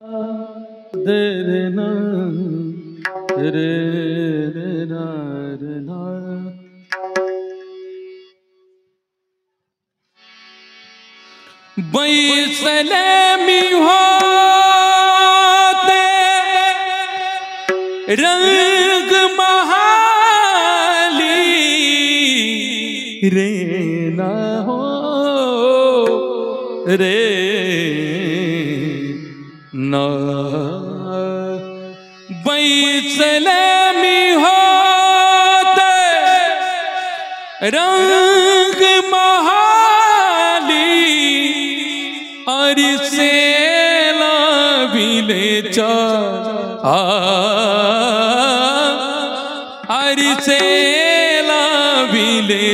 रे ना रे रे ना रे ना बैसले में होते रंग महाली रे ना हो रे ना बैसले में होते रंग महाली से लाभिले से लाभिले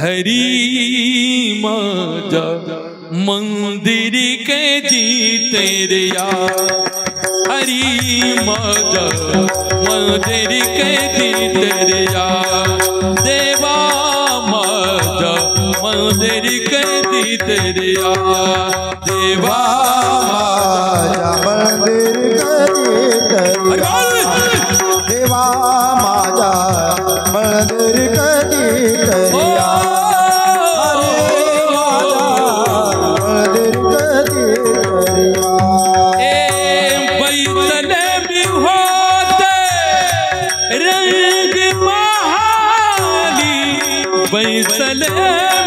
हरी माजा मंदिर के जीते रे हरी माजा मंदिर के जीते रे देवा माजा मंदिर के जीते रे देवा माजा मंदिर के जीते देवा माजा मंदिर के जीते बैसले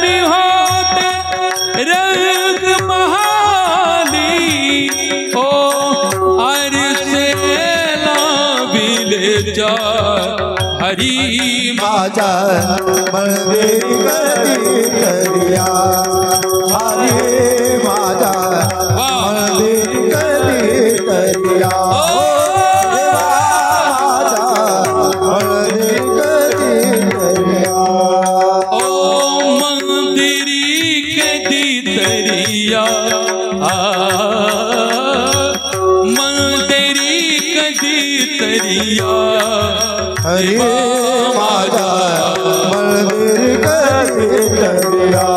में होते रंग महाली ओ से लाभिले हरी माजा मंदिर करिया हरी माजा मंदिर करिया मंदिरी कदी तरिया हरे माजा मंदिर कदी तरिया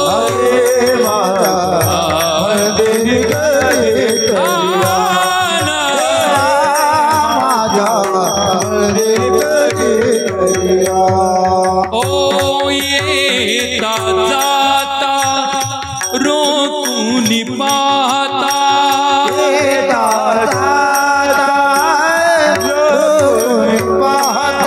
हरे माजा मंदिर कदी तरिया माजा मंदिर कदी तरिया ओ ये दाता रोकूनी पाता ये दाता रोकूनी पाता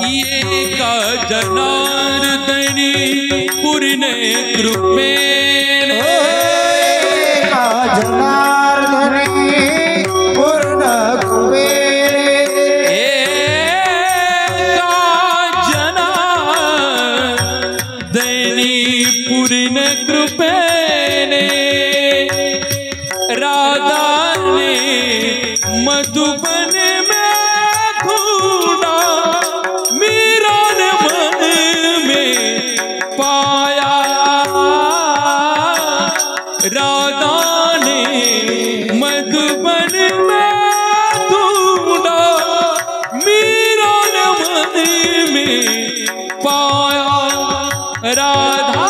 एका जनार्दनी पूर्ण कृपेने एका जनार्दनी पूर्ण कृपेने एका जनार्दनी पूर्ण कृपेने राधा ने मधुबन में ढूंढा मीरा ने मन में पाया राधा ने मधुबन में ढूंढा मीरा ने मन में पाया राधा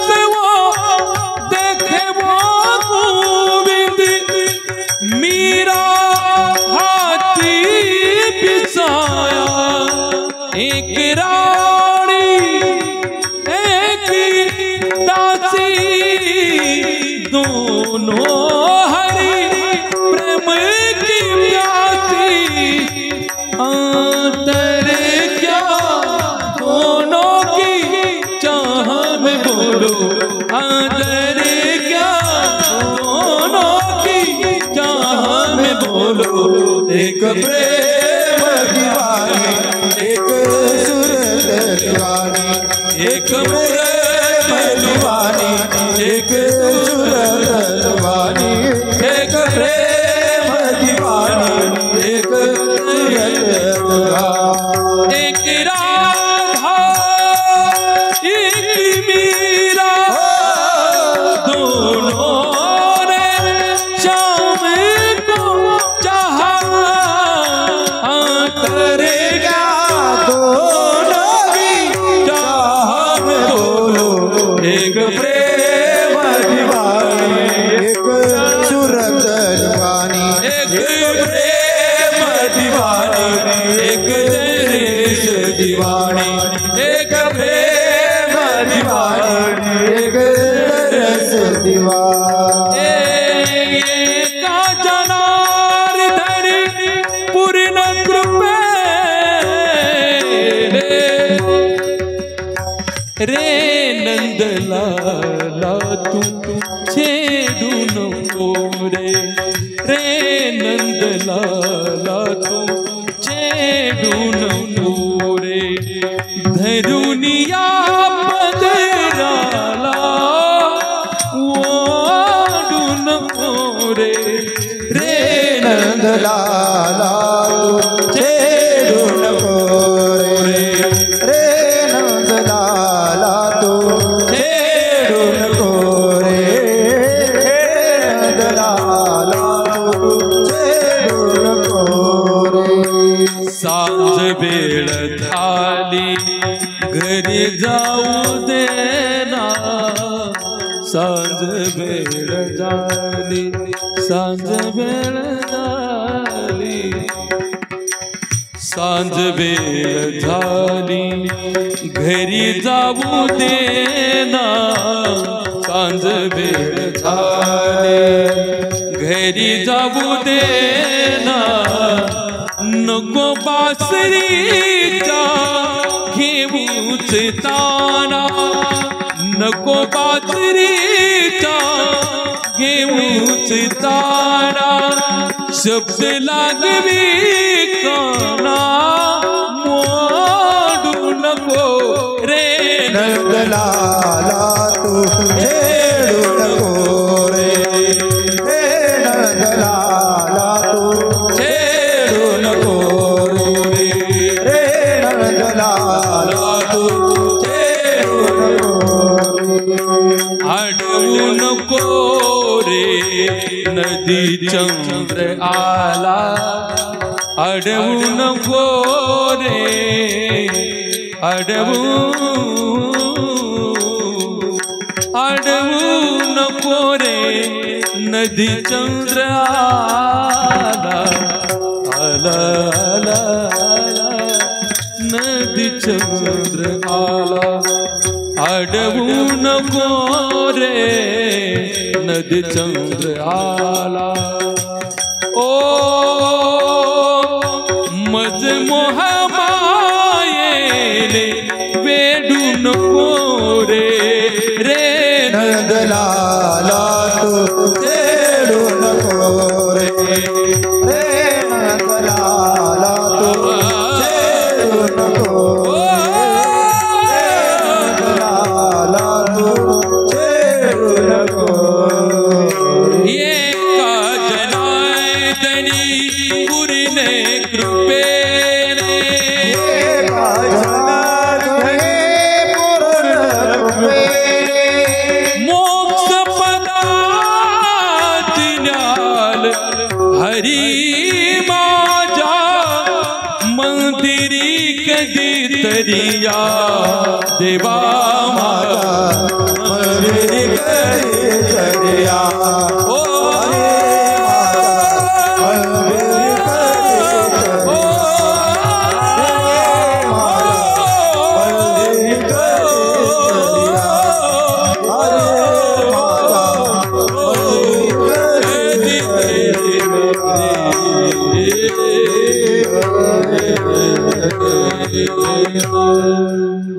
से वो देखे वो गोविंद मीरा हाथी पिसाया एक रानी एक दासी दोनों हरि प्रेम की प्यासी अंतर क्या दोनों की चाह में बोलो अंतर क्या दोनों की चाह में बोलो एक प्रेम दीवानी एक सूरत दीवानी एक प्रेम दीवानी एक सूरत दीवानी एक प्रेम दीवानी एक सूरत दीवानी एक राधा एक मीरा दोनों ने शाम को चाहा करेगा दोनों की चाह में बोलो एक प्रेम दीवानी एक सूरत दीवानी एक प्रेम दीवानी एक देश दीवानी एक प्रेम दीवानी एक रस दीवानी का जनार्दन पूर्ण कृपे रे नंद लाला तू छेड़ू नको रे नंद लाला तू छेड़ू नको रे धरुनिया पदराला वो नको रे नंद लाला छेड़ू नको रे नंद लाला तू छेड़ू नको रे नंद लाला तू छेड़ू नको रे सांझ वेळ झाली घरी जाऊ देना सांझ वेळ झाली सांझ वेळ झाली सांझ वेळ झाली घरी जाऊ देना सांझ वेळ झाली घरी जाऊ देना नको बासरीचा घेऊच ताना नको बासरीचा घेऊच ताना शब्द लागवी काना मोडू नको रे नंद लाला तू छेड़ू नको रे नंद लाला तू छेड़ू नको रे नंद लाला तू छेड़ू नको अडवू नको रे नदी चंद्र आला अडवू नको रे अडवू नको रे नदी चंद्र आला आला आला आला नदी चंद्र आला अडवू नको रे नदी चंद्र आला ओ मज मोह नको रे रे नंद लाला तू छेडू नको रे रे नंद लाला तू छेडू नको नंद लाला तू छेडू नको ये का जनार्दनी पूर्णे कृपेने मोक्ष पदातिन्याल हरी माझा मंदिरी कधी तरिया देवा माझा मंदिरी कधी तरिया ओ Hare